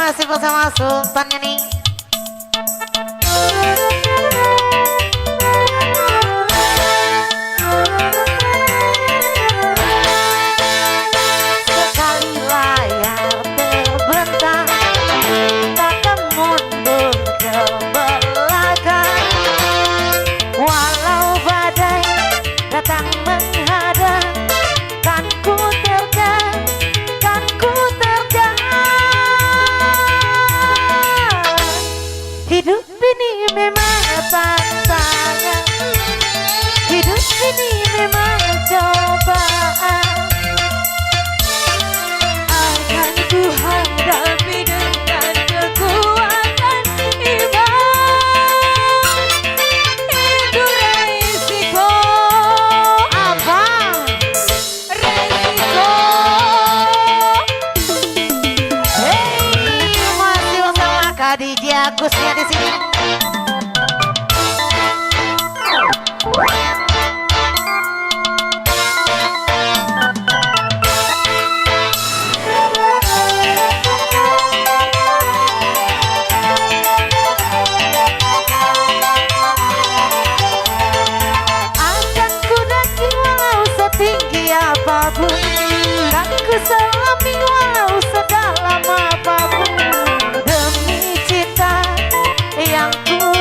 masih bersama Sultan nih. Sekali layar terbentang, takkan mundur ke belakang. Walau badai datang menghadang, kan ku tergang, kan ku tergang. Hidup ini memang tantangan, hidup ini memang cobaan. Akan ku hadapi dengan kekuatan iman. Itu resiko, apa? Resiko. Hey, masih bersama Khadijah Agusnya di sini. Akan ku daki walau setinggi apapun, kan ku selami walau sedalam apapun. Demi cinta yang ku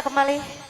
kembali.